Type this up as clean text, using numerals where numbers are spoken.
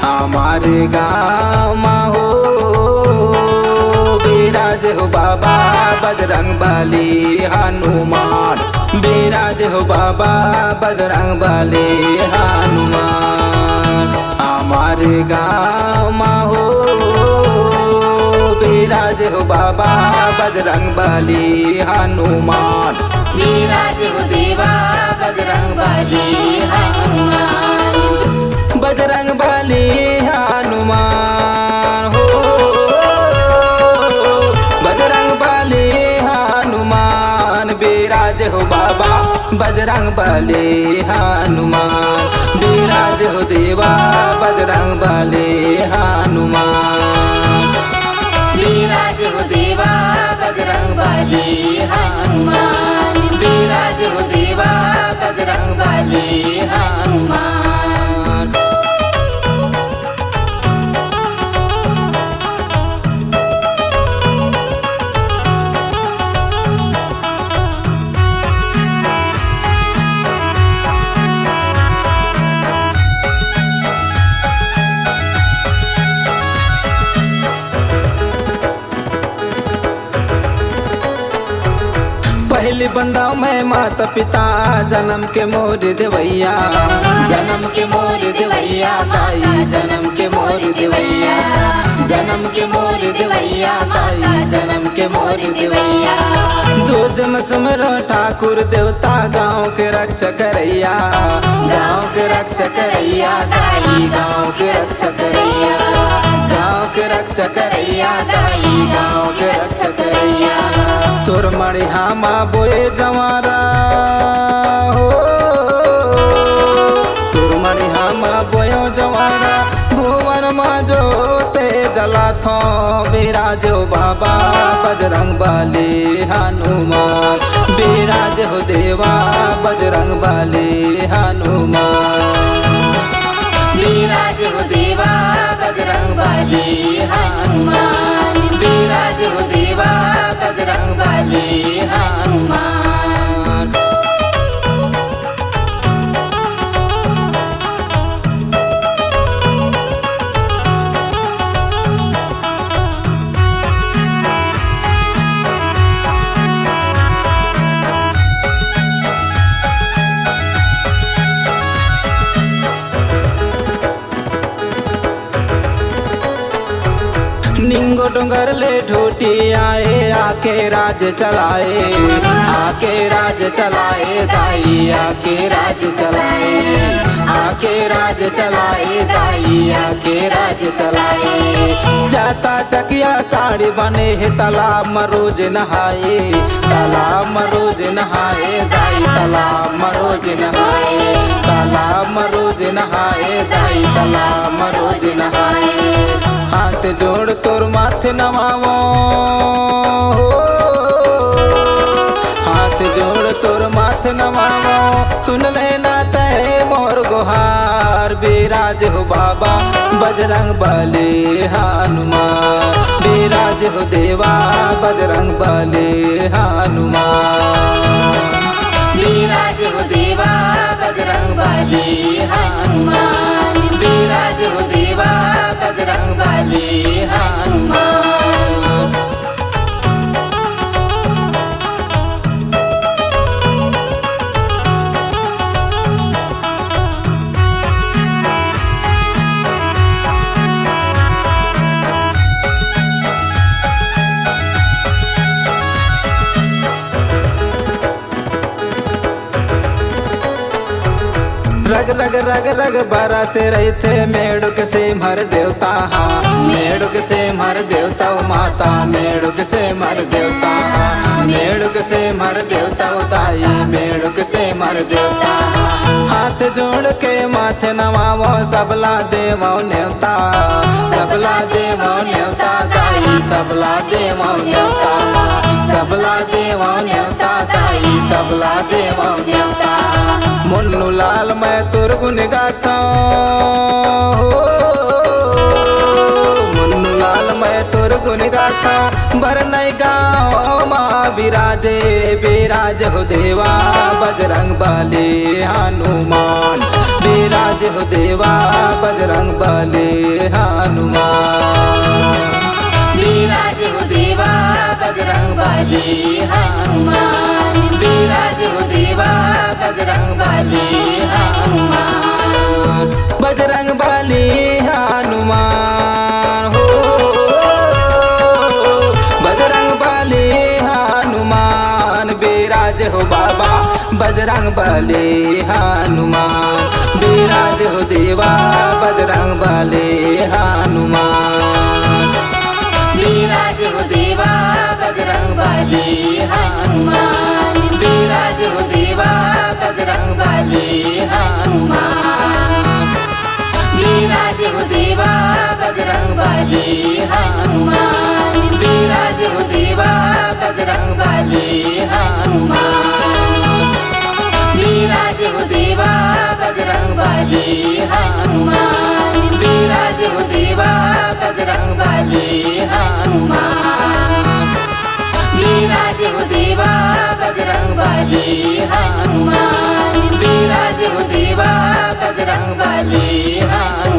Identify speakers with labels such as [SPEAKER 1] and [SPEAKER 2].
[SPEAKER 1] हमारे गाँव में हो बिराज हो बाबा बजरंग बली हनुमान, बिराज हो बाबा बजरंग बली हनुमान। हमारे गाँव में हो बिराज हो बाबा बजरंग बली हनुमान,
[SPEAKER 2] बिराज हो देवा बजरंग बली हनुमान।
[SPEAKER 1] बजरंग बली हनुमान हो, बजरंग बली हनुमान, बिराज हो बाबा बजरंग बली हनुमान, बिराज हो देवा बजरंग बली हनुमान,
[SPEAKER 2] बिराज हो देवा बजरंग बली हनुमान, बिराज हो देवा बजरंग बली हनुमान।
[SPEAKER 1] पहले बंदा मैं माता पिता जन्म के मोर देवैया,
[SPEAKER 2] जन्म के मोर देवैया दाई, जन्म के मोर देवैया, जन्म के मोर देवैया दाई, जन्म के मोर देवैया।
[SPEAKER 1] दो जन सुमरो ठाकुर देवता गाँव के रक्षा करैया,
[SPEAKER 2] गाँव के रक्षा करैया दाई, गाँव के रक्षा करैया,
[SPEAKER 1] गाँव के रक्षा करैया
[SPEAKER 2] दाई, गाँव के रक्षा करैया।
[SPEAKER 1] तोर मणि हामा बोए जवारा हो, तोर मणि हामा बोयो जवारा, भुवन मा जो ते जला थो, बिराजो बाबा बजरंग बली हनुमान, बिराज हो देवा बजरंग बली हनुमान,
[SPEAKER 2] बिराज हो देवा बजरंग बली हनुमान, बिराज हो देवा बजरंग बली हनुमान।
[SPEAKER 1] निंगो डोंगर ले ढोटी आए, आके राज चलाए, आके राज चलाए दाई, आके राज चलाए, आके राज चलाए दाई, आके राज चलाए। जाता चकिया ताड़ी बने है, तालाब में रोज नहाए, तालाब में रोज नहाए दाई, तालाब में रोज नहाए, तालाब में रोज नहाए दाई, तालाब में रोज नहाए। हाथ जोड़ तोर माथे नवावो हो, हाथ जोड़ तोर माथे नवावो, सुन लेना तय मोर गुहार, बिराज हो बाबा बजरंग बली हनुमान, बिराज हो देवा बजरंग बली हनुमान,
[SPEAKER 2] बिराज हो देवा बजरंग बली हनुमान, बिराज हो देवा बजरंग बली हनुमान।
[SPEAKER 1] रग रग रग रग बरते रहते मेढक से मर देवता, मेढक से मर देवता माता, मेढक से मर देवता, मेढक से मर देवता दाई, मेढक से मर देवता। हाथ जोड़ के माथे नवावो, सबला देवो न्योता, सबला देवो न्योता दाई, सबला देवो न्योता, सबला देवो न्योता
[SPEAKER 2] सबला देव देवता।
[SPEAKER 1] मुन्नू लाल मैं तुर गुन गाता हो, मुन्नू लाल मैं तुर गुन गाता। बरनई गाँव माँ विराजे विराज हो देवा बजरंग बली हनुमान, विराज हो देवा बजरंग बली हनुमान।
[SPEAKER 2] विराज हो देवा बजरंग बली हनुमान, विराज हो देवा बजरंग बली हनुमान।
[SPEAKER 1] बजरंग बली हनुमान हो, बजरंग बली हनुमान। विराज हो बाबा बजरंग बली हनुमान, विराज हो देवा बजरंग बली हनुमान।
[SPEAKER 2] विराज हो देवा बजरंग बली हनुमान, विराज हो देवा बजरंग बली हनुमान। विराज हो देवा बजरंग बली हनुमान, विराज हो देवा बजरंग बली हनुमान। विराज हो देवा बजरंग बली हनुमान, विराज हो देवा बजरंग बली हनुमान। विराज हो देवा बजरंग बली हनुमान, विराज हो देवा बजरंग बली हनुमान।